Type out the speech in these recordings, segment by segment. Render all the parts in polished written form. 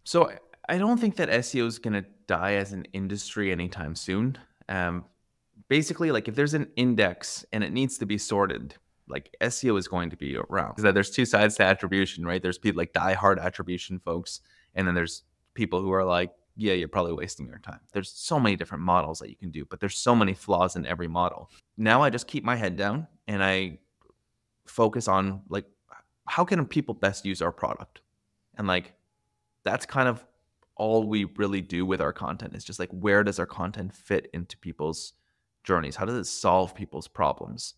So I don't think that SEO is going to die as an industry anytime soon. Um, Basically, like if there's an index and it needs to be sorted, like SEO is going to be around. Because there's two sides to attribution, right? There's people like diehard attribution folks, and then there's people who are like, yeah, you're probably wasting your time. There's so many different models that you can do, but there's so many flaws in every model. Now I just keep my head down and I focus on like how can people best use our product? And like that's kind of all we really do with our content is just like where does our content fit into people's journeys? How does it solve people's problems?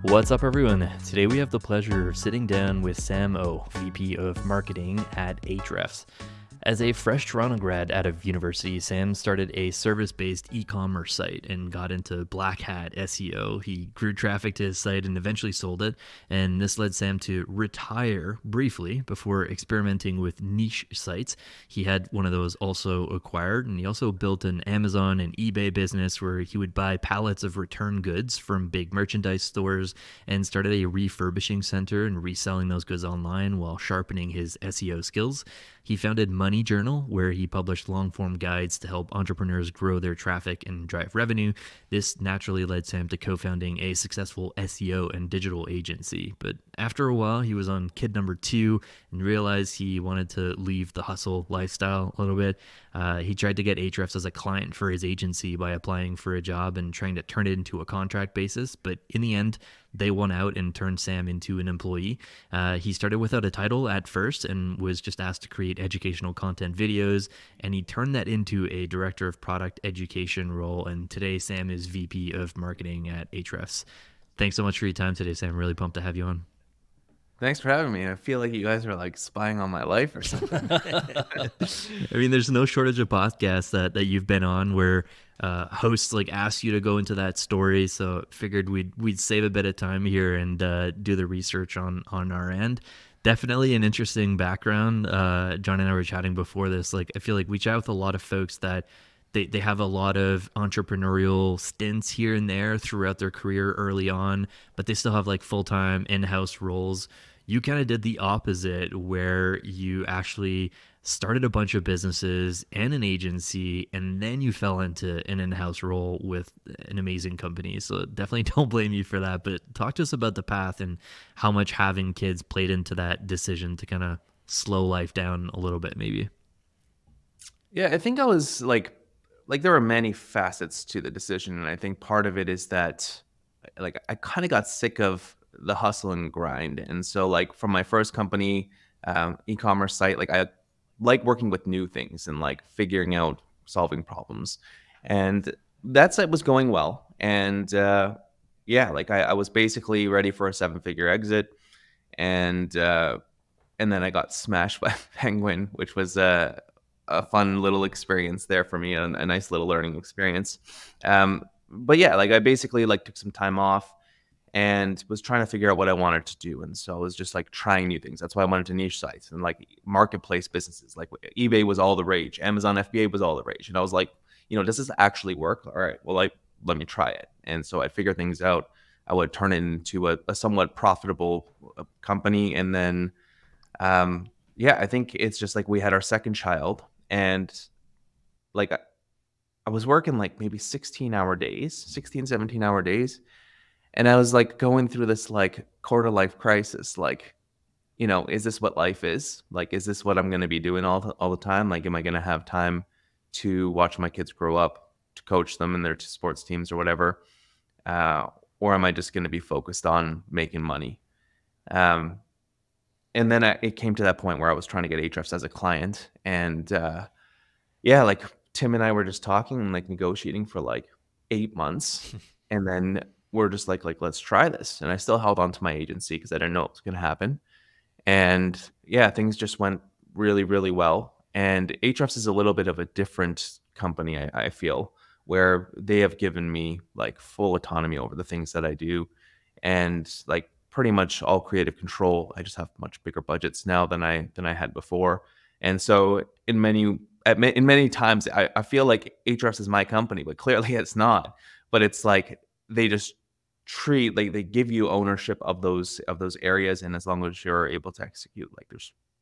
What's up, everyone? Today we have the pleasure of sitting down with Sam O, VP of Marketing at Ahrefs. As a fresh Toronto grad out of university, Sam started a service-based e-commerce site and got into black hat SEO. He grew traffic to his site and eventually sold it, and this led Sam to retire briefly before experimenting with niche sites. He had one of those also acquired, and he also built an Amazon and eBay business where he would buy pallets of return goods from big merchandise stores and started a refurbishing center and reselling those goods online while sharpening his SEO skills. He founded Money Journal, where he published long-form guides to help entrepreneurs grow their traffic and drive revenue. This naturally led Sam to co-founding a successful SEO and digital agency. But after a while, he was on kid number 2 and realized he wanted to leave the hustle lifestyle a little bit. He tried to get Ahrefs as a client for his agency by applying for a job and trying to turn it into a contract basis. But in the end, they won out and turned Sam into an employee. He started without a title at first and was just asked to create educational content videos, and he turned that into a director of product education role. And today, Sam is VP of marketing at Ahrefs. Thanks so much for your time today, Sam. Really pumped to have you on. Thanks for having me. I feel like you guys are like spying on my life or something. I mean, there's no shortage of podcasts that you've been on where hosts like ask you to go into that story. So figured we'd save a bit of time here and do the research on our end. Definitely an interesting background. John and I were chatting before this. Like, I feel like we chat with a lot of folks that they have a lot of entrepreneurial stints here and there throughout their career early on, but they still have like full-time in-house roles. You kind of did the opposite, where you actually started a bunch of businesses and an agency, and then you fell into an in-house role with an amazing company. So definitely don't blame you for that. But talk to us about the path and how much having kids played into that decision to kind of slow life down a little bit, maybe. Yeah, I think I was like there were many facets to the decision, and I think part of it is that like I kind of got sick of the hustle and grind. And so like from my first company, e-commerce site, like I like working with new things and like figuring out solving problems. And that site was going well. And yeah, like I was basically ready for a 7-figure exit. And then I got smashed by a penguin, which was a fun little experience there for me, a nice little learning experience. But yeah, like I basically like took some time off and was trying to figure out what I wanted to do. And so I was just like trying new things. That's why I went into niche sites and like marketplace businesses. Like eBay was all the rage. Amazon FBA was all the rage. And I was like, does this actually work? All right, well, let me try it. And so I'd figure things out. I would turn it into a somewhat profitable company. And then, yeah, I think it's just like we had our second child, and like I was working like maybe 16, 17-hour days. And I was like going through this like quarter life crisis. Like, is this what life is? Like, is this what I'm going to be doing all the time? Like, am I going to have time to watch my kids grow up, to coach them in their sports teams or whatever? Or am I just going to be focused on making money? And then it came to that point where I was trying to get Ahrefs as a client. And yeah, like Tim and I were just talking and like negotiating for like 8 months. And then we're just like, let's try this. And I still held on to my agency because I didn't know what was going to happen. And yeah, things just went really, really well. And Ahrefs is a little bit of a different company, I feel, where they have given me like full autonomy over the things that I do, and like pretty much all creative control. I just have much bigger budgets now than I had before. And so in many times, I feel like Ahrefs is my company, but clearly it's not. But it's like they just treat, like they give you ownership of those areas, and as long as you're able to execute, like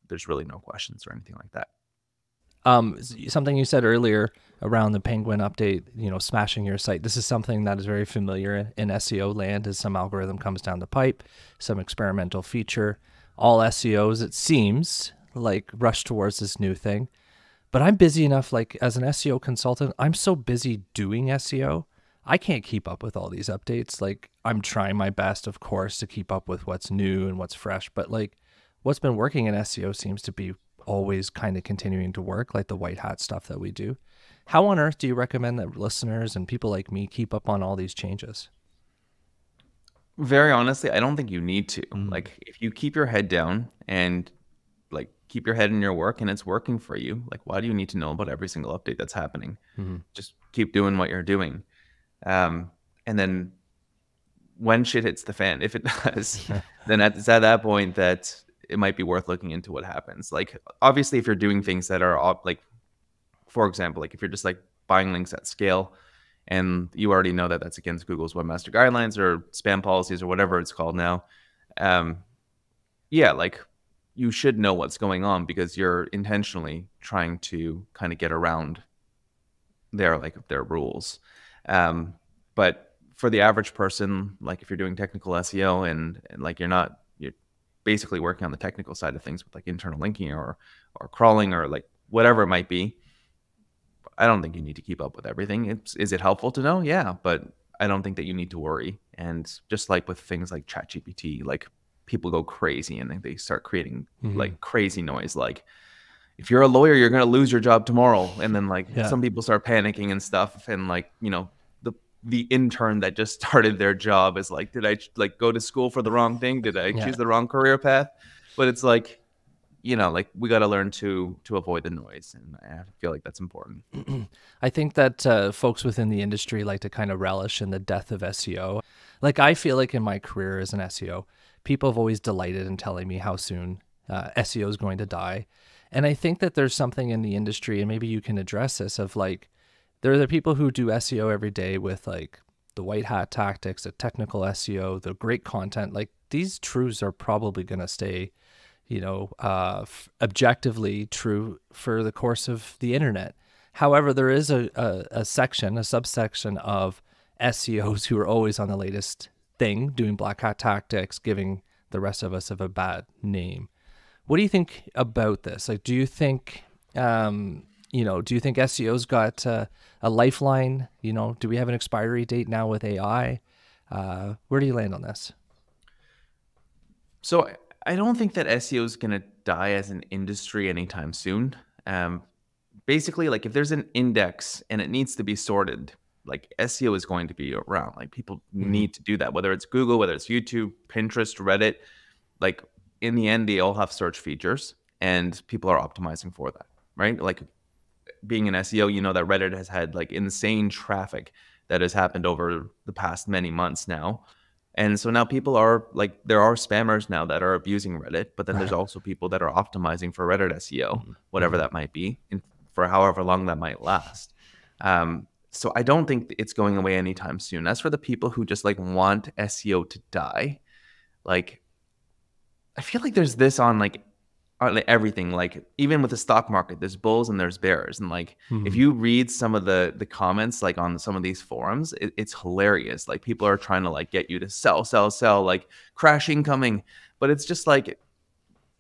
there's really no questions or anything like that. Something you said earlier around the Penguin update, smashing your site. This is something that is very familiar in SEO land, as some algorithm comes down the pipe, some experimental feature. All SEOs, it seems like, rush towards this new thing. But I'm busy enough, like as an SEO consultant, I'm so busy doing SEO. I can't keep up with all these updates. Like I'm trying my best, of course, to keep up with what's new and what's fresh. But like what's been working in SEO seems to be always kind of continuing to work, like the white hat stuff that we do. How on earth do you recommend that listeners and people like me keep up on all these changes? Very honestly, I don't think you need to. Like if you keep your head down and like keep your head in your work and it's working for you, like why do you need to know about every single update that's happening? Just keep doing what you're doing. And then when shit hits the fan, if it does, then it's at that point that it might be worth looking into what happens. Like obviously if you're doing things that are like, for example, like if you're just like buying links at scale and you already know that that's against Google's webmaster guidelines or spam policies or whatever it's called now, yeah, like you should know what's going on because you're intentionally trying to kind of get around their rules. But for the average person, like if you're doing technical SEO and like you're basically working on the technical side of things with like internal linking or crawling or like whatever it might be, I don't think you need to keep up with everything. Is it helpful to know? Yeah, but I don't think that you need to worry. And just like with things like ChatGPT, like people go crazy and they start creating like crazy noise. Like if you're a lawyer, you're going to lose your job tomorrow. And then like some people start panicking and stuff. And like, the intern that just started their job is like, did I like go to school for the wrong thing? Did I choose the wrong career path? But it's like, like we got to learn to avoid the noise. And I feel like that's important. I think that folks within the industry like to kind of relish in the death of SEO. Like I feel like in my career as an SEO, people have always delighted in telling me how soon SEO is going to die. And I think that there's something in the industry, and maybe you can address this, of like, there are the people who do SEO every day with like the white hat tactics, the technical SEO, the great content. Like these truths are probably going to stay, objectively true for the course of the internet. However, there is a subsection of SEOs who are always on the latest thing, doing black hat tactics, giving the rest of us a bad name. What do you think about this? Like, do you think SEO's got a lifeline? Do we have an expiry date now with AI? Where do you land on this? So I don't think that SEO is going to die as an industry anytime soon. Basically, like if there's an index and it needs to be sorted, like SEO is going to be around. Like people need to do that, whether it's Google, whether it's YouTube, Pinterest, Reddit. Like in the end, they all have search features and people are optimizing for that, right? Like being an SEO, that Reddit has had like insane traffic that has happened over the past many months now. And so now people are like, there are spammers now that are abusing Reddit, but then there's also people that are optimizing for Reddit SEO, whatever that might be, and for however long that might last. So I don't think it's going away anytime soon. As for the people who just like want SEO to die, like I feel like there's this on like everything. Like even with the stock market, there's bulls and there's bears. And like if you read some of the comments like on some of these forums, it's hilarious. Like people are trying to like get you to sell, like crash incoming. But it's just like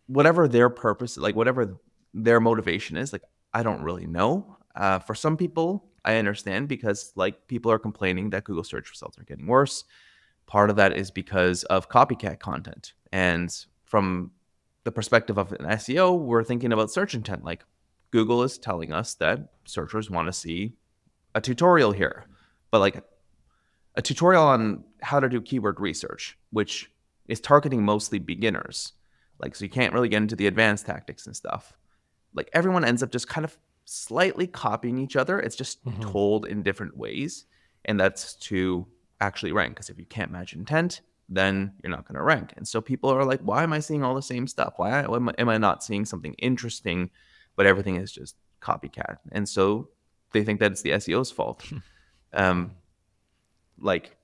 whatever their purpose, like whatever their motivation is, like I don't really know. For some people, I understand because like people are complaining that Google search results are getting worse. Part of that is because of copycat content. And from the perspective of an SEO, we're thinking about search intent. Like Google is telling us that searchers want to see a tutorial here, but like a tutorial on how to do keyword research, which is targeting mostly beginners. Like, so you can't really get into the advanced tactics and stuff. Like everyone ends up just kind of slightly copying each other. It's just told in different ways. And that's to actually rank. Because if you can't match intent, then you're not going to rank. And so people are like, why am I seeing all the same stuff? Why am I not seeing something interesting, but everything is just copycat? And so they think that it's the SEO's fault. Like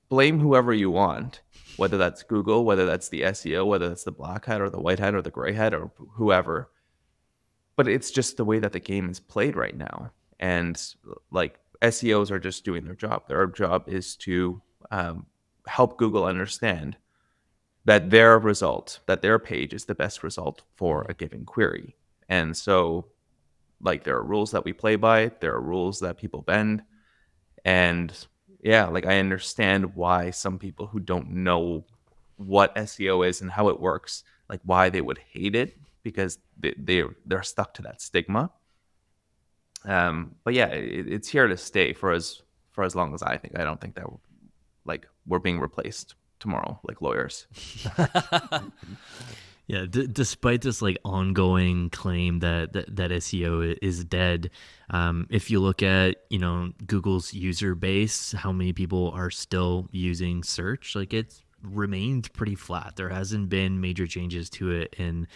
blame whoever you want, whether that's Google, whether that's the SEO, whether that's the black hat or the white hat or the gray hat or whoever. But it's just the way that the game is played right now. And like SEOs are just doing their job. Their job is to help Google understand that their result, that their page is the best result for a given query. And so, like, there are rules that we play by, there are rules that people bend. And yeah, like, I understand why some people who don't know what SEO is and how it works, like, why they would hate it, because they're stuck to that stigma. But yeah, it's here to stay for as long as I think. I don't think that like we're being replaced tomorrow, like lawyers. Yeah, despite this like ongoing claim that SEO is dead, if you look at Google's user base, how many people are still using search, like it's remained pretty flat. There hasn't been major changes to it in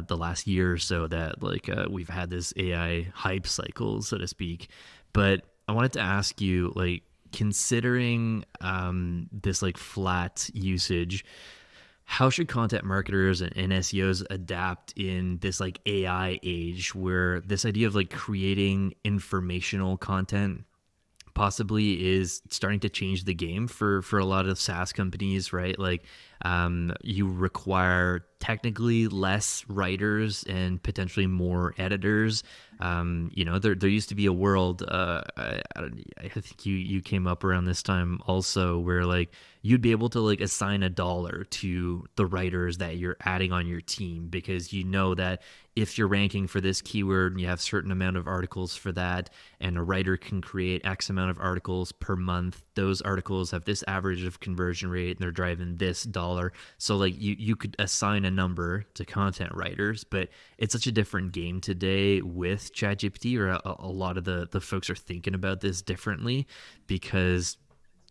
the last year or so that like we've had this AI hype cycle, so to speak. But I wanted to ask you, like, considering this like flat usage, how should content marketers and SEOs adapt in this like AI age where this idea of like creating informational content possibly is starting to change the game for a lot of SaaS companies, right? Like you require technically less writers and potentially more editors. There used to be a world, I think you came up around this time also, where like you'd be able to like assign $1 to the writers that you're adding on your team, because you know that if you're ranking for this keyword and you have a certain amount of articles for that, and a writer can create X amount of articles per month, those articles have this average of conversion rate and they're driving this dollar. So like you could assign a number to content writers, but it's such a different game today with ChatGPT, or a lot of the folks are thinking about this differently, because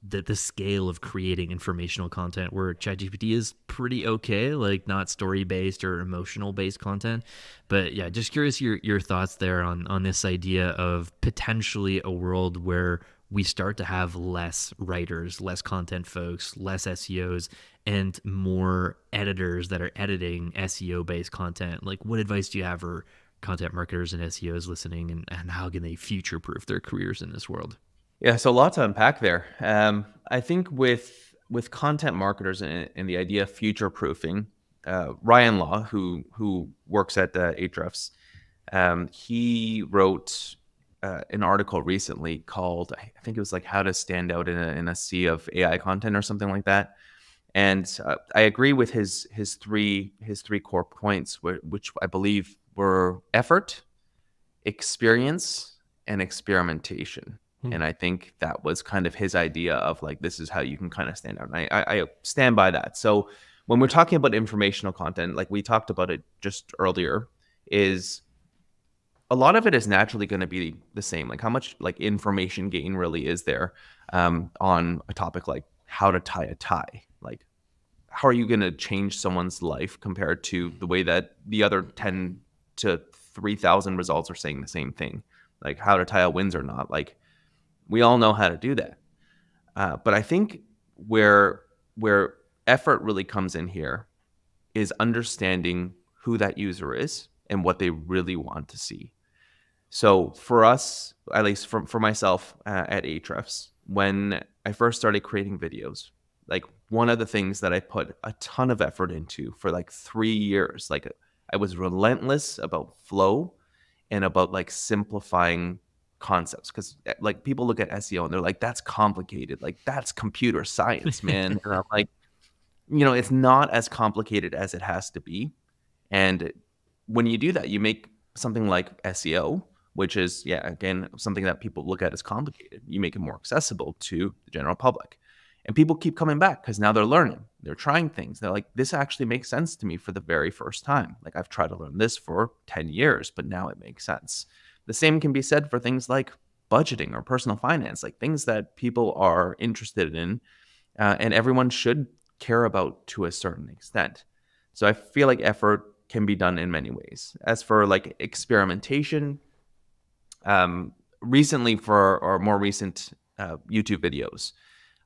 the scale of creating informational content, where ChatGPT is pretty okay, like not story based or emotional based content. But yeah, just curious your thoughts there on this idea of potentially a world where we start to have less writers, less content folks, less SEOs, and more editors that are editing SEO based content. Like, what advice do you have for content marketers and SEOs listening, and how can they future proof their careers in this world? Yeah, so a lot to unpack there. I think with content marketers and the idea of future proofing, Ryan Law, who works at Ahrefs, he wrote an article recently called, I think it was like "How to Stand Out in a Sea of AI Content" or something like that. And I agree with his three core points, which I believe were effort, experience, and experimentation. And I think that was kind of his idea of like, this is how you can kind of stand out. And I stand by that. So when we're talking about informational content, like we talked about it just earlier, is a lot of it is naturally going to be the same. Like, how much like information gain really is there on a topic like how to tie a tie? Like, how are you going to change someone's life compared to the way that the other 10 to 3,000 results are saying the same thing? Like, how to tie a Windsor knot. Like, we all know how to do that. But I think where effort really comes in here is understanding who that user is and what they really want to see. So for us, at least for myself at Ahrefs, when I first started creating videos, like one of the things that I put a ton of effort into for like 3 years, like I was relentless about flow and about like simplifying concepts, because like people look at SEO and they're like, that's complicated, like that's computer science, man. And I'm like, it's not as complicated as it has to be. And when you do that, you make something like SEO, which is, yeah, again, something that people look at as complicated. You make it more accessible to the general public. And people keep coming back because now they're learning. They're trying things. They're like, this actually makes sense to me for the very first time. Like, I've tried to learn this for 10 years, but now it makes sense. The same can be said for things like budgeting or personal finance, like things that people are interested in and everyone should care about to a certain extent. So I feel like effort can be done in many ways. As for like experimentation, recently for our more recent YouTube videos,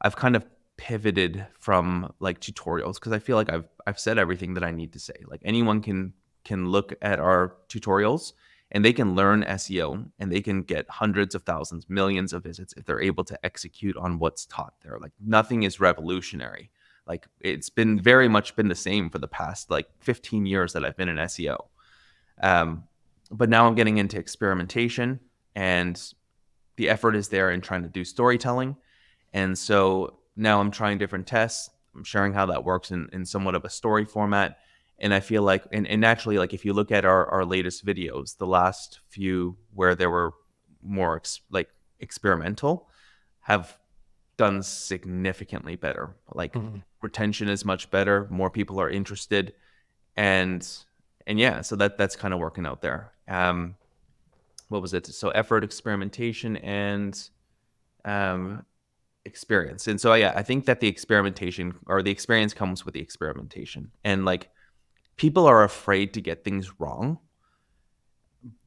I've kind of pivoted from like tutorials, because I feel like I've said everything that I need to say. Like anyone can look at our tutorials and they can learn SEO and they can get hundreds of thousands, millions of visits if they're able to execute on what's taught there. Like nothing is revolutionary. Like it's been very much been the same for the past like 15 years that I've been in SEO. But now I'm getting into experimentation, and the effort is there in trying to do storytelling. And so now I'm trying different tests. I'm sharing how that works in somewhat of a story format. And I feel like, and naturally, like if you look at our latest videos, the last few where there were more experimental have done significantly better. Like retention is much better. More people are interested. And yeah, so that's kind of working out there. What was it? So effort, experimentation, and experience. And so yeah, I think that the experimentation or the experience comes with the experimentation. And like people are afraid to get things wrong.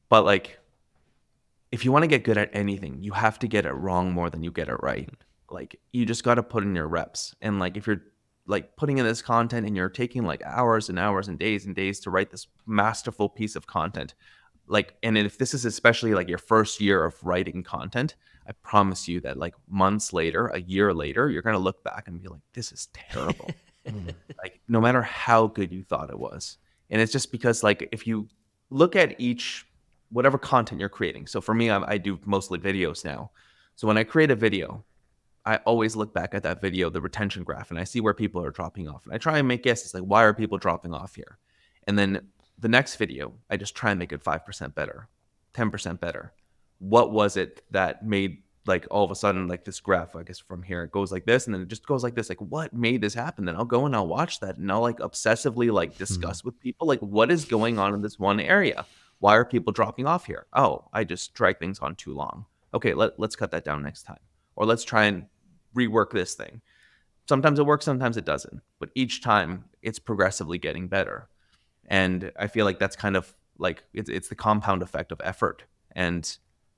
But like if you want to get good at anything, you have to get it wrong more than you get it right. Like you just got to put in your reps. And like if you're like putting in this content and you're taking like hours and hours and days to write this masterful piece of content, like, and if this is especially like your first year of writing content, I promise you that like months later, a year later, you're going to look back and be like, this is terrible. Like no matter how good you thought it was. And it's just because like if you look at each whatever content you're creating. So for me, I do mostly videos now. So when I create a video, I always look back at that video, the retention graph, and I see where people are dropping off. And I try and make guesses like, why are people dropping off here? And then the next video, I just try and make it 5% better, 10% better. What was it that made like all of a sudden like this graph, I guess from here, it goes like this and then it just goes like this. Like what made this happen? Then I'll go and I'll watch that and I'll like obsessively like discuss with people like what is going on in this one area? Why are people dropping off here? Oh, I just drag things on too long. Okay, let's cut that down next time. Or let's try and rework this thing. Sometimes it works, sometimes it doesn't. But each time it's progressively getting better. And I feel like that's kind of like it's the compound effect of effort. And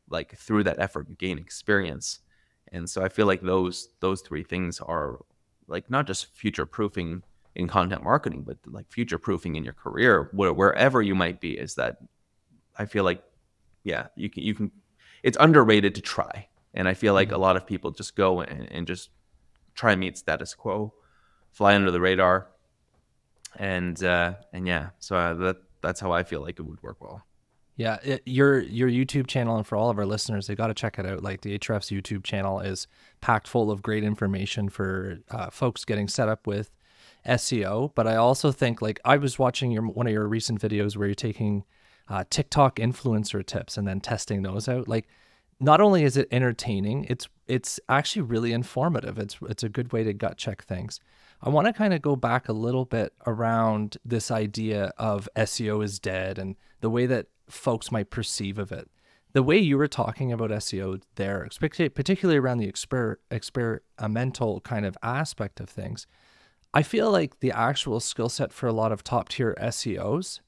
like through that effort, you gain experience. And so I feel like those three things are like not just future proofing in content marketing, but like future proofing in your career, wherever you might be. Is that I feel like, yeah, you can. It's underrated to try. And I feel like a lot of people just go and just try and meet status quo, fly under the radar. And yeah, so that's how I feel like it would work well. Yeah, your YouTube channel, and for all of our listeners, they got to check it out. Like the Ahrefs YouTube channel is packed full of great information for folks getting set up with SEO. But I also think, like, I was watching one of your recent videos where you're taking TikTok influencer tips and then testing those out. Like, not only is it entertaining, it's actually really informative. It's a good way to gut check things. I want to kind of go back a little bit around this idea of SEO is dead and the way that folks might perceive of it. The way you were talking about SEO there, particularly around the experimental kind of aspect of things, I feel like the actual skill set for a lot of top tier SEOs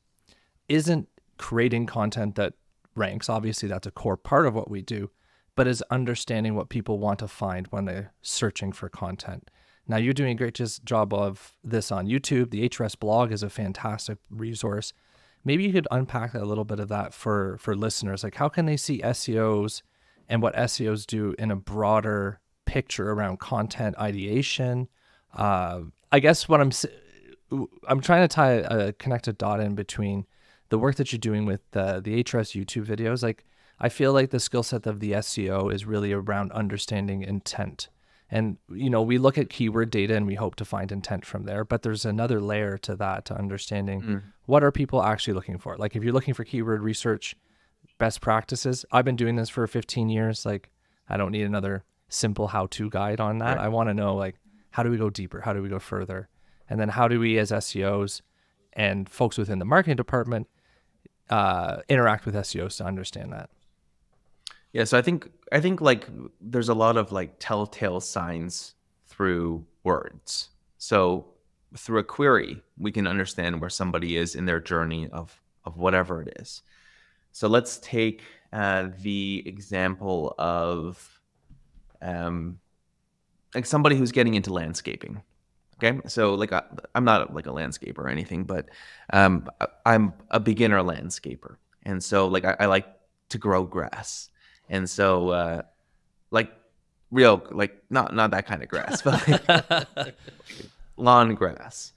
isn't creating content that ranks. Obviously, that's a core part of what we do, but is understanding what people want to find when they're searching for content. Now, you're doing a great job of this on YouTube. The Ahrefs blog is a fantastic resource. Maybe you could unpack a little bit of that for listeners. Like, how can they see SEOs and what SEOs do in a broader picture around content ideation? I guess what I'm trying to tie a connected dot in between the work that you're doing with the Ahrefs YouTube videos. Like, I feel like the skill set of the SEO is really around understanding intent. And, you know, we look at keyword data and we hope to find intent from there, but there's another layer to that, to understanding what are people actually looking for. Like, if you're looking for keyword research best practices, I've been doing this for 15 years. Like, I don't need another simple how-to guide on that. Right. I want to know, like, how do we go deeper? How do we go further? And then how do we as SEOs and folks within the marketing department interact with SEOs to understand that? Yeah, so I think like there's a lot of like telltale signs through words. So through a query, we can understand where somebody is in their journey of whatever it is. So let's take the example of like somebody who's getting into landscaping. Okay, so like I'm not like a landscaper or anything, but I'm a beginner landscaper, and so like I like to grow grass, and so like real like not that kind of grass, but like lawn grass,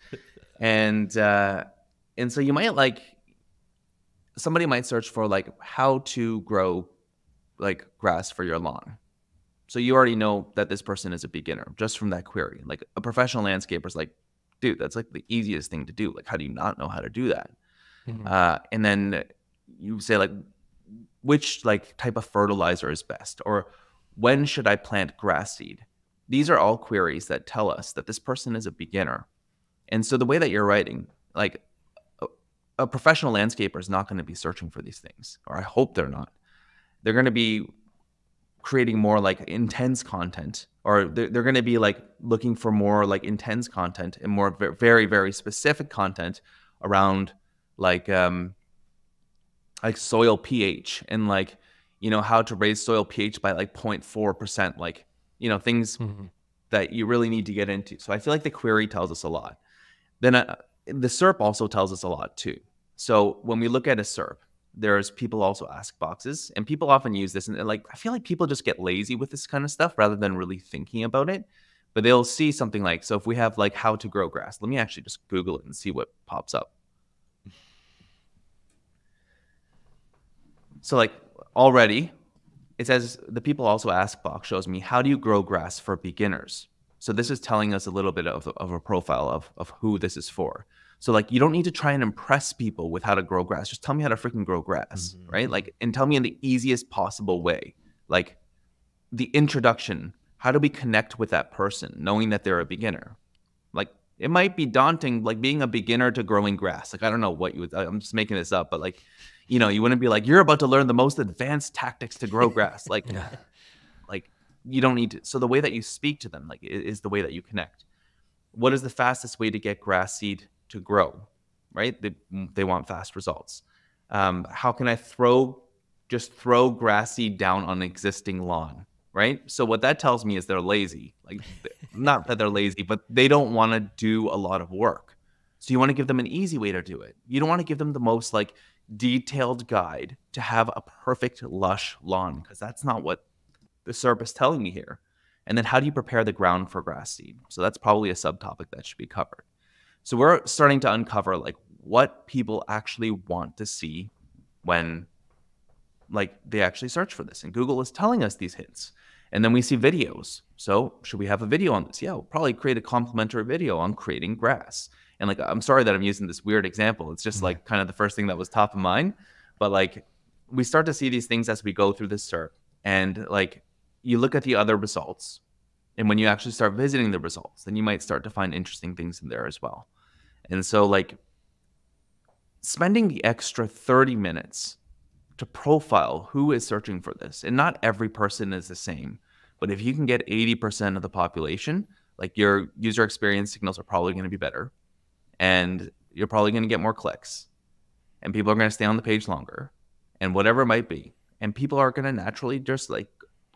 and so you might like somebody might search for like how to grow like grass for your lawn. So you already know that this person is a beginner just from that query. Like a professional landscaper is like, dude, that's like the easiest thing to do. Like, how do you not know how to do that? And then you say like, which like type of fertilizer is best, or when should I plant grass seed? These are all queries that tell us that this person is a beginner. And so the way that you're writing, like a professional landscaper is not going to be searching for these things, or I hope they're not. They're going to be creating more like intense content, or they're going to be like looking for more like intense content and more very, very specific content around like soil pH and like, you know, how to raise soil pH by like 0.4%, like, you know, things that you really need to get into. So I feel like the query tells us a lot. Then the SERP also tells us a lot too. So when we look at a SERP, there's people also ask boxes, and people often use this, and like I feel like people just get lazy with this kind of stuff rather than really thinking about it. But they'll see something like, so if we have like how to grow grass, let me actually just Google it and see what pops up. So like already it says the people also ask box shows me, how do you grow grass for beginners? So this is telling us a little bit of a profile of who this is for. So like, you don't need to try and impress people with how to grow grass. Just tell me how to freaking grow grass, right? Like, and tell me in the easiest possible way. Like the introduction, how do we connect with that person knowing that they're a beginner? Like it might be daunting, like being a beginner to growing grass. Like, I don't know what you would, I'm just making this up, but like, you know, you wouldn't be like, you're about to learn the most advanced tactics to grow grass. Like, like you don't need to. So the way that you speak to them, like, is the way that you connect. What is the fastest way to get grass seed to grow, right? They want fast results. How can I just throw grass seed down on an existing lawn, right? So what that tells me is they're lazy. Like, not that they're lazy, but they don't want to do a lot of work. So you want to give them an easy way to do it. You don't want to give them the most like detailed guide to have a perfect lush lawn, because that's not what the SERP is telling me here. And then how do you prepare the ground for grass seed? So that's probably a subtopic that should be covered. So we're starting to uncover like what people actually want to see when like they actually search for this. And Google is telling us these hints. And then we see videos. So should we have a video on this? Yeah, we'll probably create a complimentary video on creating grass. And like, I'm sorry that I'm using this weird example. It's just like kind of the first thing that was top of mind. But like, we start to see these things as we go through this SERP. And like, you look at the other results. And when you actually start visiting the results, then you might start to find interesting things in there as well. And so like, spending the extra 30 minutes to profile who is searching for this, and not every person is the same, but if you can get 80% of the population, like your user experience signals are probably going to be better, and you're probably going to get more clicks, and people are going to stay on the page longer, and whatever it might be. And people are going to naturally just like,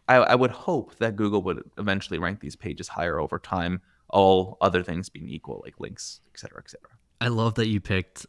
I would hope that Google would eventually rank these pages higher over time, all other things being equal, like links, et cetera, et cetera. I love that you picked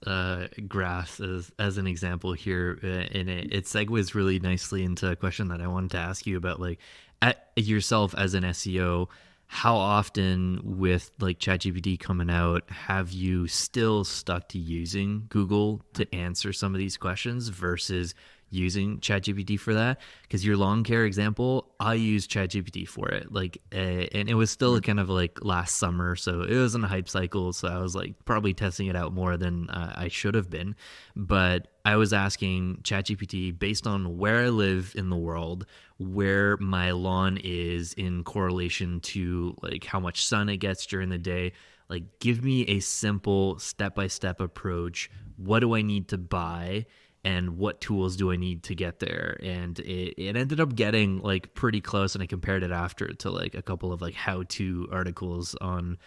grass as an example here, and it segues really nicely into a question that I wanted to ask you about, like, at yourself as an SEO. How often with like ChatGPT coming out, have you still stuck to using Google to answer some of these questions versus using ChatGPT for that? Because your lawn care example, I use ChatGPT for it, like, and it was still kind of like last summer, so it was in a hype cycle, so I was like probably testing it out more than I should have been. But I was asking ChatGPT based on where I live in the world, where my lawn is in correlation to like how much sun it gets during the day. Like, give me a simple step-by-step approach. What do I need to buy? And what tools do I need to get there? And it ended up getting like pretty close, and I compared it after to like a couple of like how-to articles on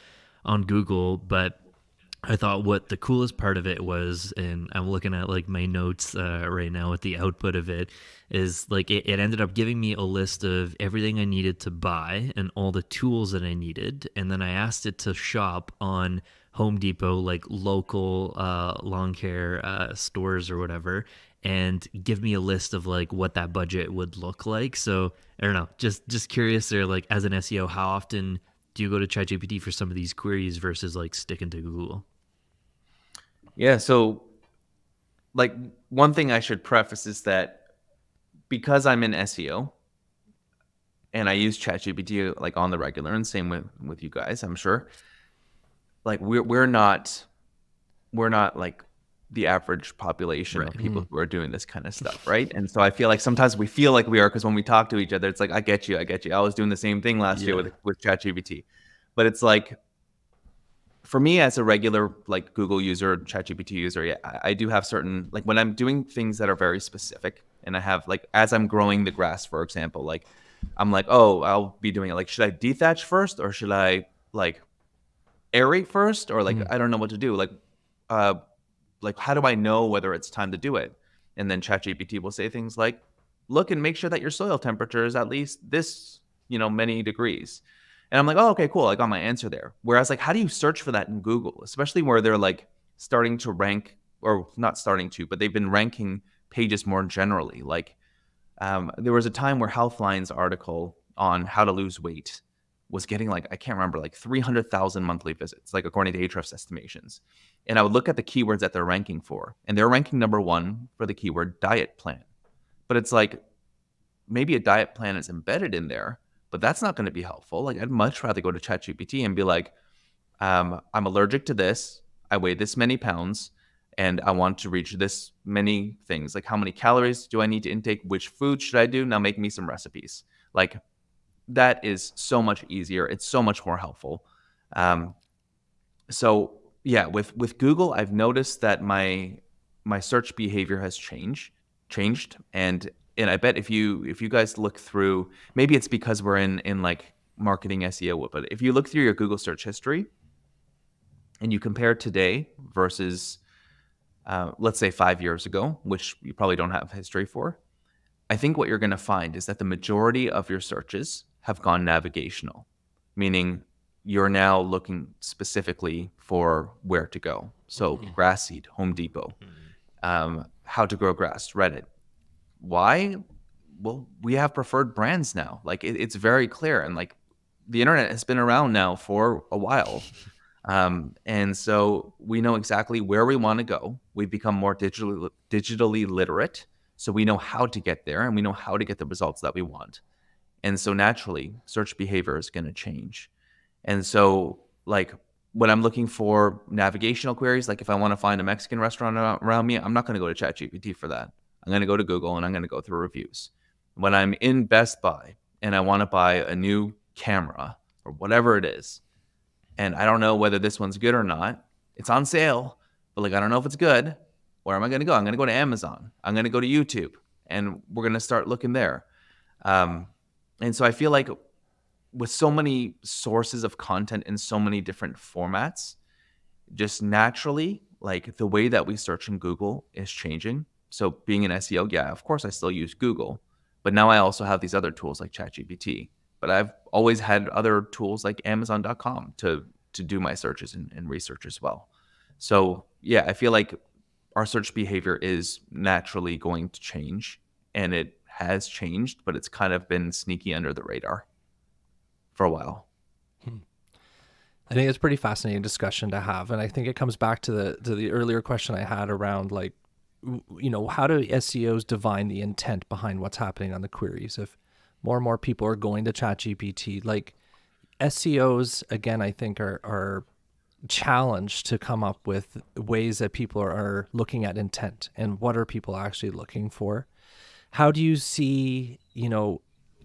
Google. But I thought what the coolest part of it was, and I'm looking at like my notes right now with the output of it, is like it ended up giving me a list of everything I needed to buy and all the tools that I needed. And then I asked it to shop on Home Depot, like local lawn care stores or whatever, and give me a list of like what that budget would look like. So I don't know, just curious there, like as an SEO, how often do you go to ChatGPT for some of these queries versus like sticking to Google? Yeah. So, like, one thing I should preface is that because I'm in SEO and I use ChatGPT like on the regular, and same with you guys, I'm sure. Like, we're not like the average population of Right. people who are doing this kind of stuff, right? And so I feel like sometimes we feel like we are, because when we talk to each other, it's like, I get you, I get you. I was doing the same thing last year Yeah. with ChatGPT, but it's like, for me as a regular like Google user, ChatGPT user, yeah, I do have certain, like when I'm doing things that are very specific, and I have like, as I'm growing the grass, for example, like I'm like, oh, I'll be doing it. Like, should I dethatch first, or should I like aerate first, or like I don't know what to do. Uh, like how do I know whether it's time to do it? And then ChatGPT will say things like, look and make sure that your soil temperature is at least this, many degrees. And I'm like, oh, okay, cool. I got my answer there. Whereas like, how do you search for that in Google, especially where they're like starting to rank, or not starting to, but they've been ranking pages more generally. Like there was a time where Healthline's article on how to lose weight was getting like, I can't remember, like 300,000 monthly visits, like according to Ahrefs estimations. And I would look at the keywords that they're ranking for, and they're ranking number one for the keyword diet plan. But it's like, maybe a diet plan is embedded in there, but that's not going to be helpful. Like, I'd much rather go to ChatGPT and be like, I'm allergic to this. I weigh this many pounds, and I want to reach this many things. Like, how many calories do I need to intake? Which food should I do? Now make me some recipes. Like, that is so much easier. It's so much more helpful. Um, so yeah, with Google, I've noticed that my search behavior has changed, and I bet if you guys look through, maybe it's because we're in like marketing SEO, but if you look through your Google search history and you compare today versus let's say 5 years ago, which you probably don't have history for, I think what you're going to find is that the majority of your searches have gone navigational, meaning you're now looking specifically for where to go. So grass seed, Home Depot, how to grow grass, Reddit. Why? Well, we have preferred brands now. Like it's very clear, and like the internet has been around now for a while. And so we know exactly where we want to go. We've become more digitally literate. So we know how to get there, and we know how to get the results that we want. And so naturally, search behavior is going to change. And so like when I'm looking for navigational queries, like if I want to find a Mexican restaurant around me, I'm not going to go to ChatGPT for that. I'm going to go to Google, and I'm going to go through reviews. When I'm in Best Buy and I want to buy a new camera or whatever it is, and I don't know whether this one's good or not, it's on sale, but like I don't know if it's good, where am I going to go? I'm going to go to Amazon. I'm going to go to YouTube, and we're going to start looking there. And so I feel like with so many sources of content in so many different formats, just naturally, like the way that we search in Google is changing. So being an SEO, yeah, of course I still use Google, but now I also have these other tools like ChatGPT. But I've always had other tools like Amazon.com to do my searches and research as well. So yeah, I feel like our search behavior is naturally going to change, and it has changed, but it's kind of been sneaky under the radar for a while. I think it's a pretty fascinating discussion to have, and I think it comes back to the earlier question I had around like, how do SEOs divine the intent behind what's happening on the queries? If more and more people are going to ChatGPT, like SEOs again, I think are challenged to come up with ways that people are looking at intent and what are people actually looking for. How do you see,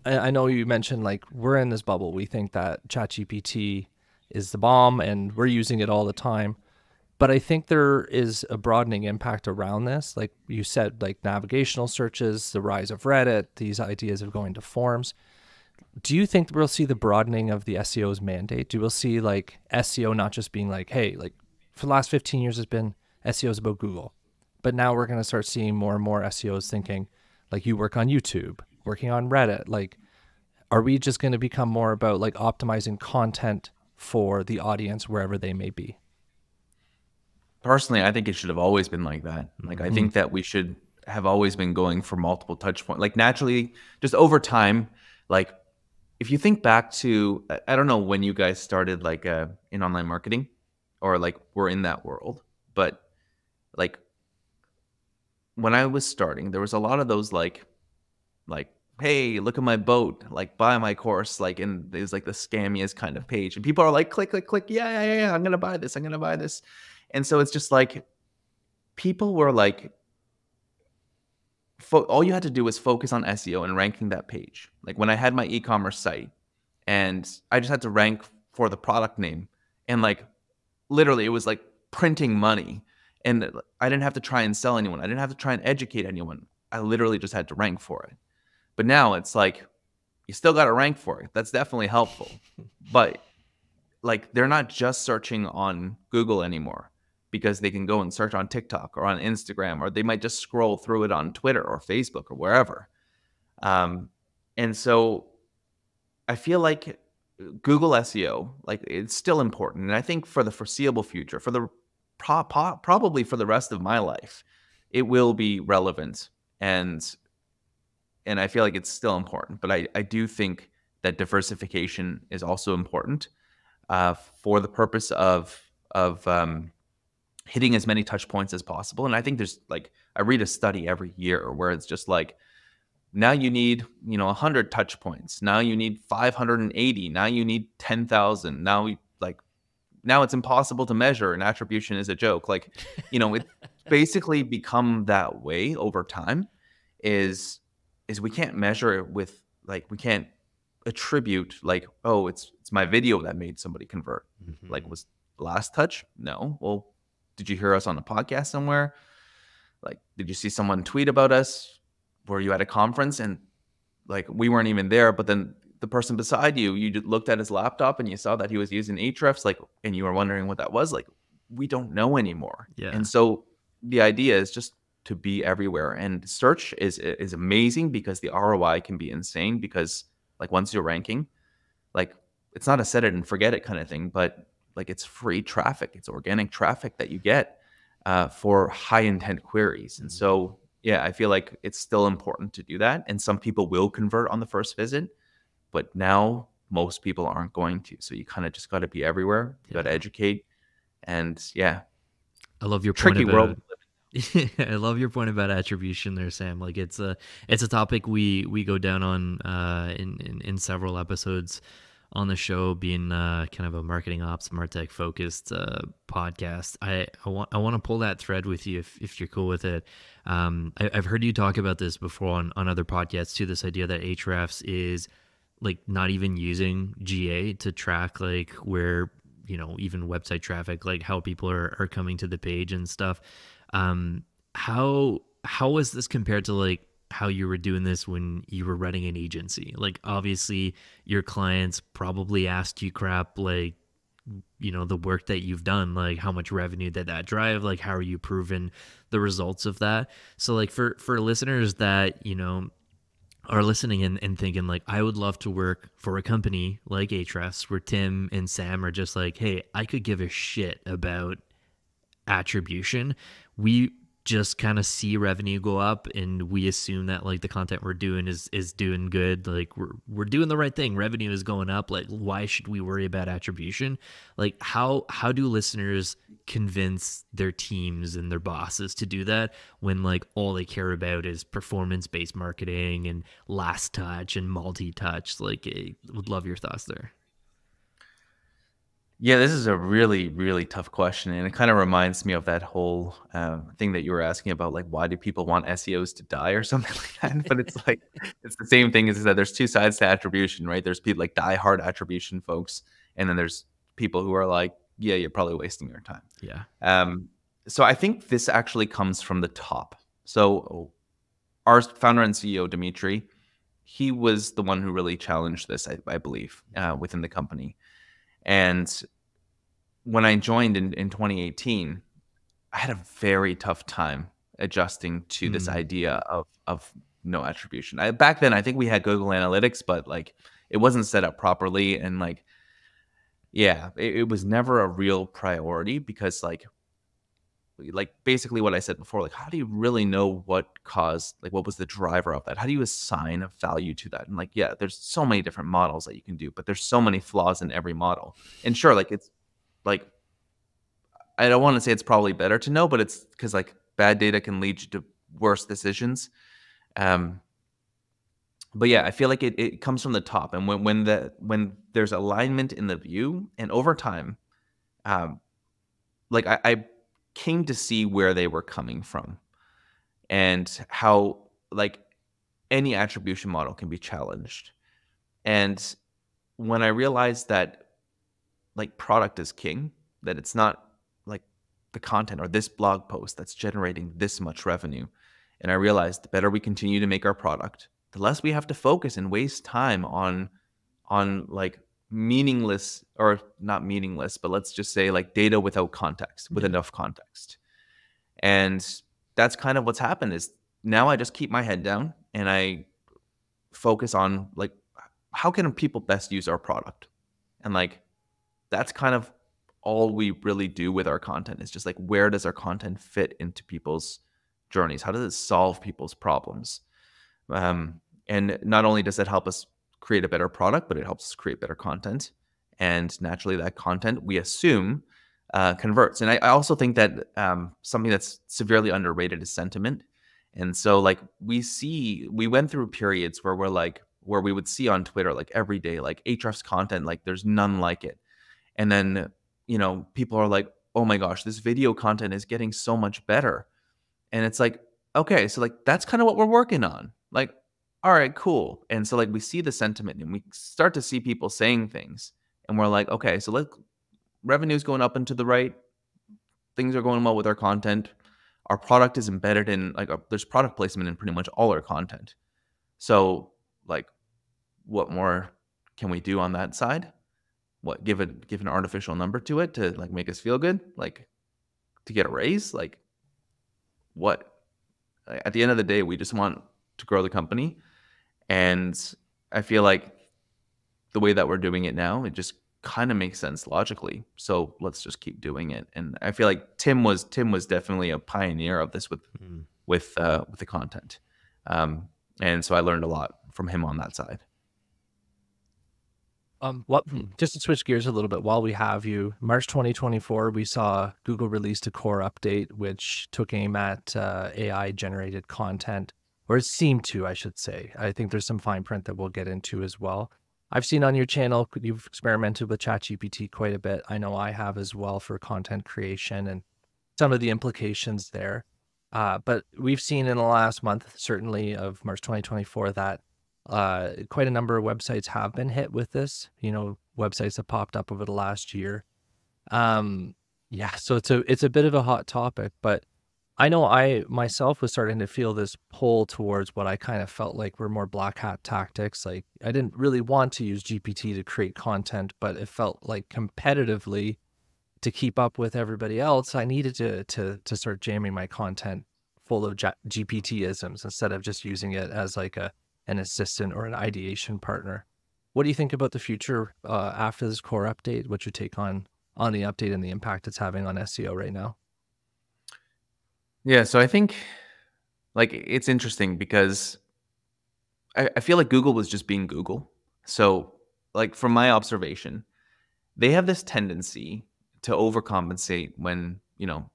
I know you mentioned like we're in this bubble. We think that ChatGPT is the bomb and we're using it all the time. But I think there is a broadening impact around this. Like you said, like navigational searches, the rise of Reddit, these ideas of going to forums. Do you think we'll see the broadening of the SEO's mandate? Do we'll see like SEO not just being like, hey, like for the last 15 years has been SEO is about Google. But now we're going to start seeing more and more SEOs thinking, like, you work on YouTube, working on Reddit. Like, are we just going to become more about like optimizing content for the audience wherever they may be? Personally, I think it should have always been like that. Like, I think that we should have always been going for multiple touch points. Like, naturally, just over time, like, if you think back to, I don't know when you guys started like in online marketing or like were in that world, but like when I was starting, there was a lot of those like, hey, look at my boat, like buy my course, like, and there's like the scammiest kind of page, and people are like, click, click, click, yeah, I'm gonna buy this, and so it's just like people were like, all you had to do was focus on SEO and ranking that page. Like when I had my e-commerce site, and I just had to rank for the product name, and like literally it was like printing money. And I didn't have to try and sell anyone. I didn't have to try and educate anyone. I literally just had to rank for it. But now it's like, you still got to rank for it. That's definitely helpful. But like, they're not just searching on Google anymore, because they can go and search on TikTok or on Instagram, or they might just scroll through it on Twitter or Facebook or wherever. And so I feel like Google SEO, like, it's still important. And I think for the foreseeable future, for the probably for the rest of my life, it will be relevant, and I feel like it's still important. But I do think that diversification is also important for the purpose of hitting as many touch points as possible. And I think there's like, I read a study every year where it's just like, now you need 100 touch points, now you need 580, now you need 10,000, now it's impossible to measure, and attribution is a joke. Like, it basically become that way over time, is we can't measure it with, like, we can't attribute like, oh, it's my video that made somebody convert. Like, was the last touch? No. Well, did you hear us on a podcast somewhere? Like, did you see someone tweet about us? Were you at a conference and like we weren't even there, but then the person beside you just looked at his laptop and you saw that he was using Ahrefs, like, and you were wondering what that was. Like, we don't know anymore. Yeah. And so the idea is just to be everywhere. And search is amazing because the ROI can be insane, because like once you're ranking, like, it's not a set it and forget it kind of thing, but like, it's free traffic, it's organic traffic that you get for high intent queries. And so, yeah, I feel like it's still important to do that. And some people will convert on the first visit, but now most people aren't going to. So you kind of just got to be everywhere. You got to educate. And yeah, I love your tricky point world. I love your point about attribution there, Sam. Like, it's a topic we go down on in several episodes on the show, being kind of a marketing ops, Martech focused podcast. I want to pull that thread with you if you're cool with it. I've heard you talk about this before on other podcasts too. This idea that Ahrefs is like not even using GA to track like where, even website traffic, like how people are coming to the page and stuff. How is this compared to like how you were doing this when you were running an agency? Like, obviously your clients probably asked you crap like, the work that you've done, like how much revenue did that drive? Like, how are you proving the results of that? So like for listeners that, are listening and thinking like, I would love to work for a company like Ahrefs, where Tim and Sam are just like, hey, I could give a shit about attribution. We just kind of see revenue go up and we assume that like the content we're doing is doing good. Like we're doing the right thing. Revenue is going up. Like, why should we worry about attribution? Like, how do listeners convince their teams and their bosses to do that when like all they care about is performance-based marketing and last touch and multi-touch? Like, I would love your thoughts there. Yeah, this is a really, really tough question. And it kind of reminds me of that whole thing that you were asking about, like, why do people want SEOs to die or something like that? But it's like, it's the same thing as that there's two sides to attribution, right? There's people like diehard attribution folks. And then there's people who are like, yeah, you're probably wasting your time. Yeah. So I think this actually comes from the top. So our founder and CEO, Dimitri, he was the one who really challenged this, I believe, within the company. And when I joined in 2018, I had a very tough time adjusting to this idea of no attribution. Back then, I think we had Google Analytics, but like it wasn't set up properly, and like yeah, it was never a real priority because like basically what I said before, like how do you really know what caused, like what was the driver of that? How do you assign a value to that? And like yeah, there's so many different models that you can do, but there's so many flaws in every model. And sure, like it's like I don't want to say it's probably better to know, but it's because like bad data can lead you to worse decisions. Um, but yeah, I feel like it comes from the top, and when there's alignment in the view, and over time, um, like I came to see where they were coming from and how like any attribution model can be challenged. And when I realized that like product is king, that it's not like the content or this blog post that's generating this much revenue. And I realized the better we continue to make our product, the less we have to focus and waste time on like meaningless, or not meaningless, but let's just say like data without context, with enough context. And that's kind of what's happened is now I just keep my head down and I focus on like how can people best use our product? And like that's kind of all we really do with our content is just like where does our content fit into people's journeys? How does it solve people's problems? And not only does it help us create a better product, but it helps us create better content. And naturally, that content we assume converts. And I also think that something that's severely underrated is sentiment. And so, like we went through periods where where we would see on Twitter like every day, like Ahrefs content, like there's none like it. And then people are like, oh my gosh, this video content is getting so much better. And it's like, okay, so like that's kind of what we're working on. Like, all right, cool. And so like we see the sentiment and we start to see people saying things, and we're like, okay, so revenue's going up and to the right. Things are going well with our content. Our product is embedded in there's product placement in pretty much all our content. So like, what more can we do on that side? What, give an artificial number to it to like make us feel good, like to get a raise? Like what? At the end of the day, we just want to grow the company. And I feel like the way that we're doing it now, it just kind of makes sense logically. So let's just keep doing it. And I feel like Tim was definitely a pioneer of this with the content. And so I learned a lot from him on that side. Just to switch gears a little bit, while we have you, March 2024, we saw Google released a core update, which took aim at AI generated content, or it seemed to, I should say. I think there's some fine print that we'll get into as well. I've seen on your channel, you've experimented with ChatGPT quite a bit. I know I have as well for content creation and some of the implications there. But we've seen in the last month, certainly of March 2024, that quite a number of websites have been hit with this, websites that popped up over the last year. Yeah, so it's a bit of a hot topic, but I know I myself was starting to feel this pull towards what I kind of felt like were more black hat tactics. Like I didn't really want to use GPT to create content, but it felt like competitively to keep up with everybody else, I needed to start jamming my content full of GPT-isms instead of just using it as like an assistant or an ideation partner. What do you think about the future after this core update? What's your take on the update and the impact it's having on SEO right now? Yeah, so I think like it's interesting because I feel like Google was just being Google. So like from my observation, they have this tendency to overcompensate when,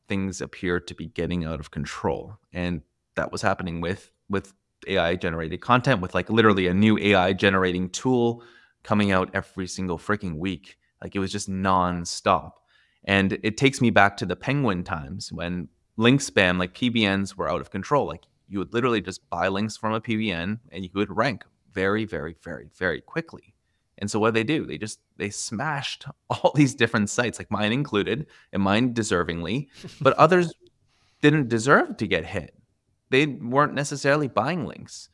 things appear to be getting out of control. And that was happening with AI generated content, with like literally a new AI generating tool coming out every single freaking week. Like it was just nonstop. And it takes me back to the Penguin times when link spam, like PBNs, were out of control. Like you would literally just buy links from a PBN and you would rank very, very, very, very quickly. And so what do? They smashed all these different sites, like mine included, and mine deservingly, but others didn't deserve to get hit. They weren't necessarily buying links,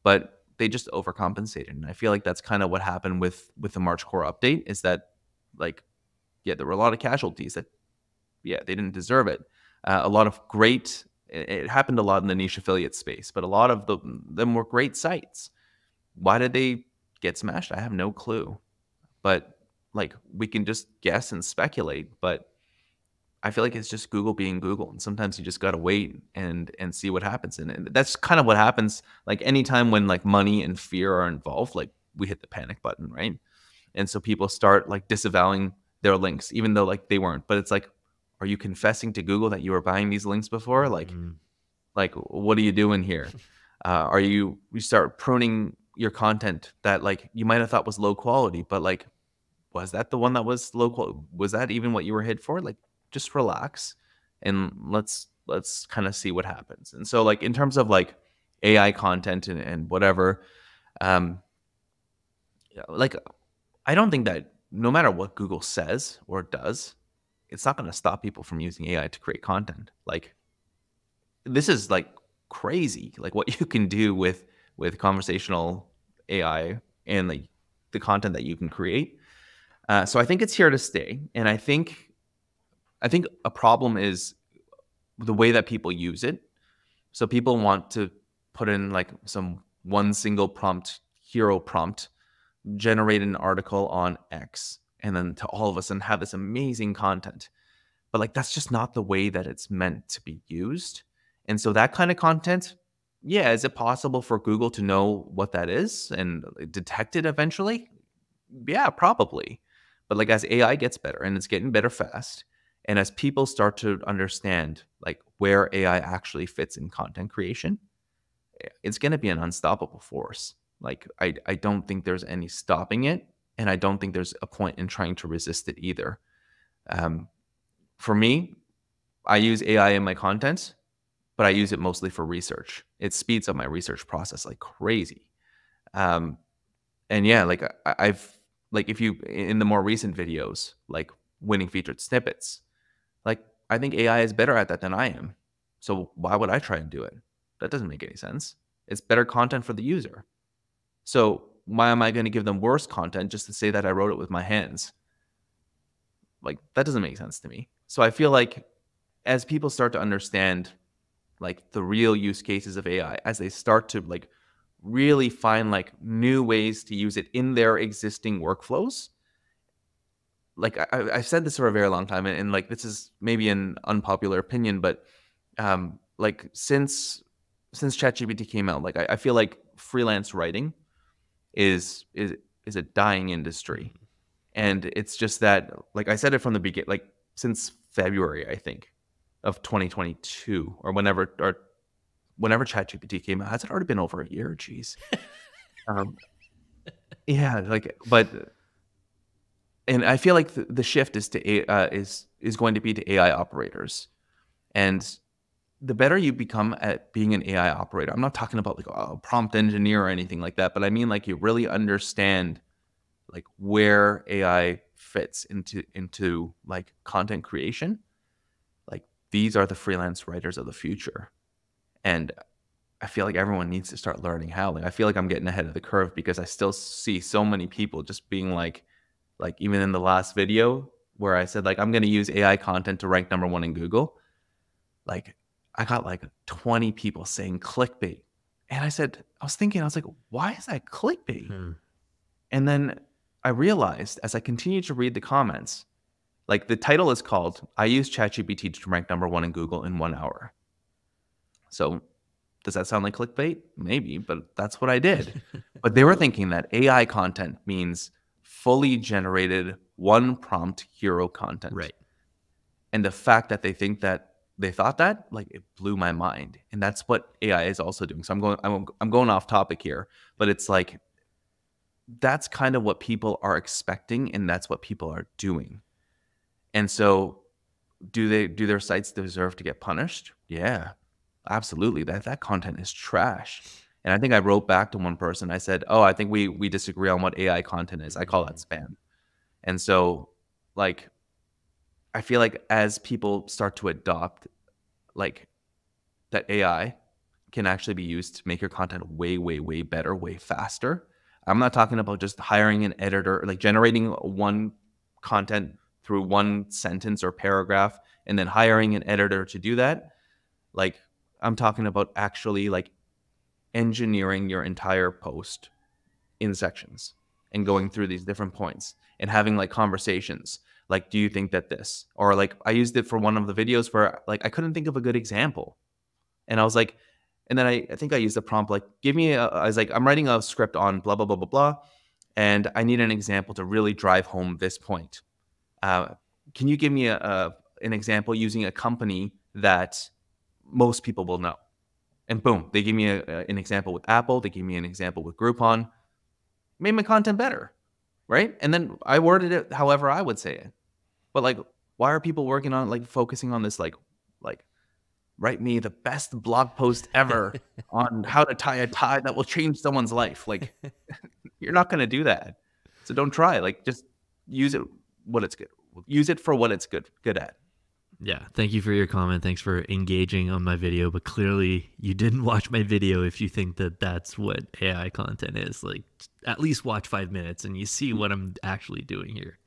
but they just overcompensated. And I feel like that's kind of what happened with the March core update, is that like yeah, there were a lot of casualties that, yeah, they didn't deserve it. A lot of great, it happened a lot in the niche affiliate space, but a lot of them were great sites. Why did they get smashed? I have no clue. But like, we can just guess and speculate, but I feel like it's just Google being Google, and sometimes you just gotta wait and see what happens. And that's kind of what happens. Like anytime when like money and fear are involved, like we hit the panic button, right? And so people start like disavowing their links, even though like they weren't. But it's like, are you confessing to Google that you were buying these links before? Like what are you doing here? Are you start pruning your content that like you might have thought was low quality, but like, was that the one that was low quality? Was that even what you were hit for? Like, just relax and let's kind of see what happens. And so like in terms of like AI content and whatever, like I don't think that no matter what Google says or does, it's not going to stop people from using AI to create content. Like this is like crazy, like what you can do with conversational AI and like the content that you can create. So I think it's here to stay, and I think a problem is the way that people use it. So people want to put in like some one single prompt, hero prompt, generate an article on X, and then to all of us and have this amazing content. But like that's just not the way that it's meant to be used. And so that kind of content, yeah, is it possible for Google to know what that is and detect it eventually? Yeah, probably. But like as AI gets better, and it's getting better fast, and as people start to understand like where AI actually fits in content creation, it's going to be an unstoppable force. Like I don't think there's any stopping it, and I don't think there's a point in trying to resist it either. For me, I use AI in my content, but I use it mostly for research. It speeds up my research process like crazy. And yeah, like I've like if you in the more recent videos, like winning featured snippets, like I think AI is better at that than I am. So why would I try and do it? That doesn't make any sense. It's better content for the user. So why am I going to give them worse content just to say that I wrote it with my hands? Like that doesn't make sense to me. So I feel like as people start to understand like the real use cases of AI, as they start to like really find like new ways to use it in their existing workflows. Like I've said this for a very long time, and like this is maybe an unpopular opinion, but like since ChatGPT came out, like I feel like freelance writing is a dying industry, and it's just that like I said it from the beginning, like since February I think of 2022 or whenever ChatGPT came out. Has it already been over a year? Jeez. Yeah, like, but, and I feel like the shift is to is going to be to AI operators, and the better you become at being an AI operator. I'm not talking about like a prompt engineer or anything like that, but I mean like you really understand like where AI fits into like content creation. Like these are the freelance writers of the future. And I feel like everyone needs to start learning how. Like I feel like I'm getting ahead of the curve because I still see so many people just being like even in the last video where I said like I'm going to use AI content to rank #1 in Google. Like I got like 20 people saying clickbait. And I was thinking, why is that clickbait? And then I realized as I continued to read the comments, like the title is called, I use ChatGPT to rank #1 in Google in 1 hour. So does that sound like clickbait? Maybe, but that's what I did. But they were thinking that AI content means fully generated one prompt hero content. Right. And the fact that they thought that, like it blew my mind. And that's what AI is also doing. So I'm going off topic here, but it's like that's kind of what people are expecting, and that's what people are doing. And so do their sites deserve to get punished? Yeah. Absolutely. That content is trash. And I think I wrote back to one person. I said, "Oh, I think we disagree on what AI content is. I call that spam." And so like I feel like as people start to adopt like that AI can actually be used to make your content way, way, way better, way faster. I'm not talking about just hiring an editor, like generating one content through one sentence or paragraph and then hiring an editor to do that. Like, I'm talking about actually like engineering your entire post in sections and going through these different points and having like conversations. Like, do you think that this, or like I used it for one of the videos where like I couldn't think of a good example. And I was like, and then I think I used the prompt, like, I was like, I'm writing a script on blah, blah, blah, blah, blah. And I need an example to really drive home this point. Can you give me an example using a company that most people will know? And boom, they give me an example with Apple. They give me an example with Groupon. Made my content better, right? And then I worded it however I would say it. But like, why are people working on like focusing on this like write me the best blog post ever on how to tie a tie that will change someone's life? Like, you're not going to do that. So don't try. Like, just use it Use it for what it's good at. Yeah, thank you for your comment. Thanks for engaging on my video. But clearly, you didn't watch my video if you think that that's what AI content is. Like, at least watch 5 minutes and you see what I'm actually doing here.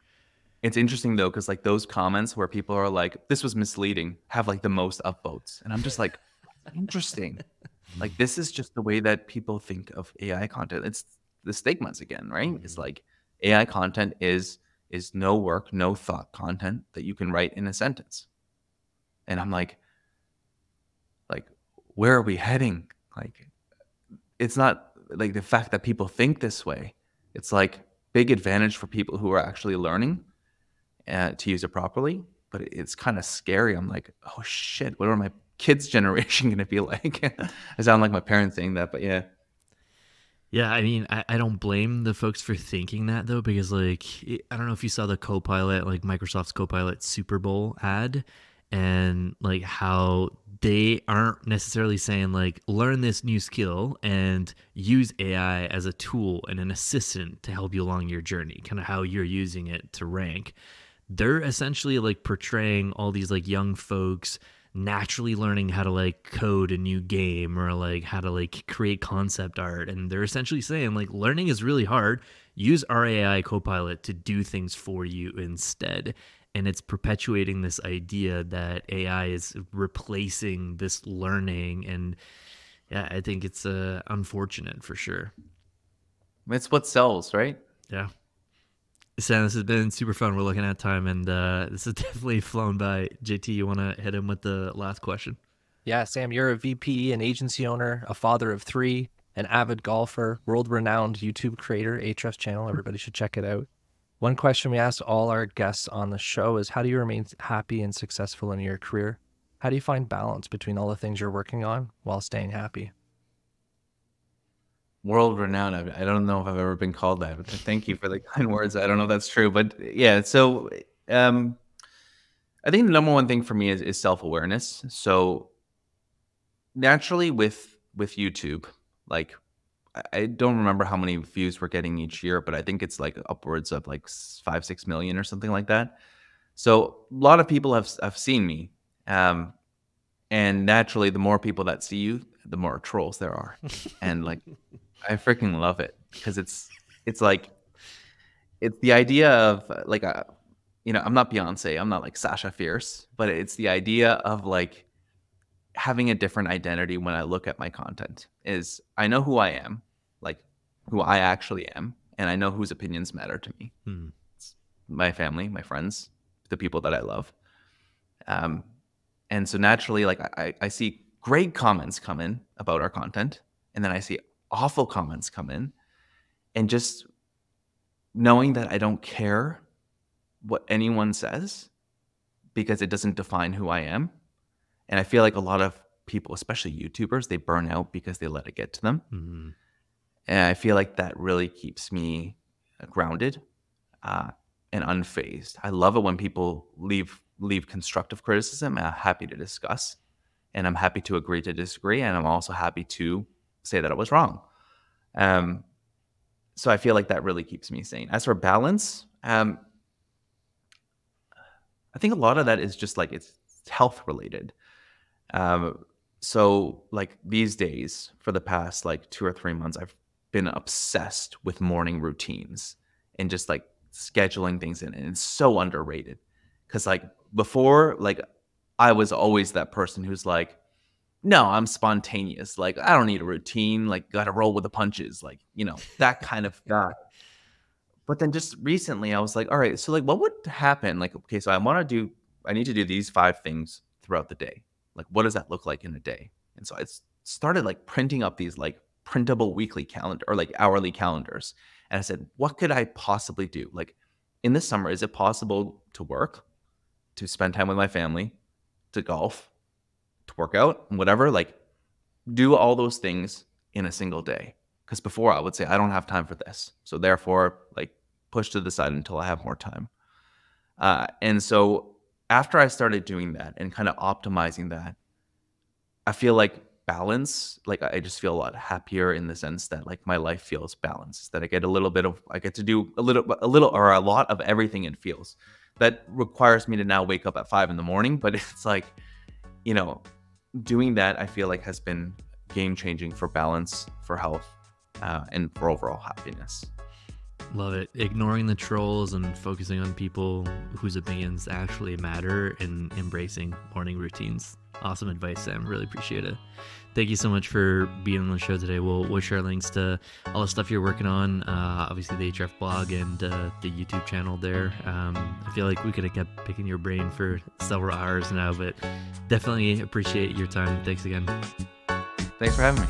It's interesting though, because like those comments where people are like, "This was misleading," have like the most upvotes, and I'm just like, interesting. Like, this is just the way that people think of AI content. It's the stigmas again, right? It's like AI content is no work, no thought content that you can write in a sentence. And I'm like, where are we heading? Like, it's not like the fact that people think this way. It's like big advantage for people who are actually learning to use it properly. But it's kind of scary. I'm like, oh shit, what are my kids' generation going to be like? I sound like my parents saying that, but yeah. Yeah, I mean, I don't blame the folks for thinking that, though, because, like, I don't know if you saw the Copilot, like Microsoft's Copilot Super Bowl ad, and, like, how they aren't necessarily saying, like, learn this new skill and use AI as a tool and an assistant to help you along your journey, kind of how you're using it to rank. They're essentially, like, portraying all these, like, young folks naturally learning how to like code a new game or like how to like create concept art, and they're essentially saying like learning is really hard, use our AI Copilot to do things for you instead. And it's perpetuating this idea that AI is replacing this learning, and yeah, I think it's unfortunate for sure. It's what sells, right? Yeah. Sam, this has been super fun. We're looking at time, and this has definitely flown by. JT, you want to hit him with the last question? Yeah, Sam, you're a VP, an agency owner, a father of 3, an avid golfer, world-renowned YouTube creator, Ahrefs channel. Everybody should check it out. One question we ask all our guests on the show is, how do you remain happy and successful in your career? How do you find balance between all the things you're working on while staying happy? World renowned. I don't know if I've ever been called that, but thank you for the kind words. I don't know if that's true, but yeah. So I think the number one thing for me is self-awareness. So naturally with YouTube, like I don't remember how many views we're getting each year, but I think it's like upwards of like 5-6 million or something like that. So a lot of people have seen me. And naturally, the more people that see you, the more trolls there are. And like, I freaking love it, because it's like, it's the idea of like, I'm not Beyonce, I'm not like Sasha Fierce, but it's the idea of like having a different identity when I look at my content. Is I know who I am, like who I actually am, and I know whose opinions matter to me. It's my family, my friends, the people that I love. And so naturally, like I see great comments come in about our content, and then I see awful comments come in, and just knowing that I don't care what anyone says because it doesn't define who I am. And I feel like a lot of people, especially YouTubers, they burn out because they let it get to them. Mm-hmm. And I feel like that really keeps me grounded and unfazed. I love it when people leave constructive criticism. I'm happy to discuss, and I'm happy to agree to disagree, and I'm also happy to say that I was wrong. So I feel like that really keeps me sane. As for balance, I think a lot of that is just like it's health related. So like these days, for the past like 2 or 3 months, I've been obsessed with morning routines and just like scheduling things in, and it's so underrated. Because like before, like I was always that person who's like, no, I'm spontaneous. Like I don't need a routine. Like got to roll with the punches. Like, you know, that kind of guy. But then just recently I was like, all right, so like what would happen? Like, okay, so I need to do these 5 things throughout the day. Like, what does that look like in a day? And so I started like printing up these like printable weekly calendar or like hourly calendars. And I said, what could I possibly do? Like in the summer, is it possible to work, to spend time with my family, to golf, to work out, whatever? Like do all those things in a single day. Because before I would say, I don't have time for this. So therefore, like push to the side until I have more time. And so after I started doing that and kind of optimizing that, I feel like balance, like I just feel a lot happier in the sense that like my life feels balanced, that I get to do a little or a lot of everything it feels. That requires me to now wake up at 5 in the morning. But it's like, you know, doing that I feel like has been game changing for balance, for health, and for overall happiness. Love it. Ignoring the trolls and focusing on people whose opinions actually matter and embracing morning routines. Awesome advice, Sam. Really appreciate it. Thank you so much for being on the show today. We'll share links to all the stuff you're working on, obviously the Ahref blog and the YouTube channel there. I feel like we could have kept picking your brain for several hours now, but definitely appreciate your time. Thanks again. Thanks for having me.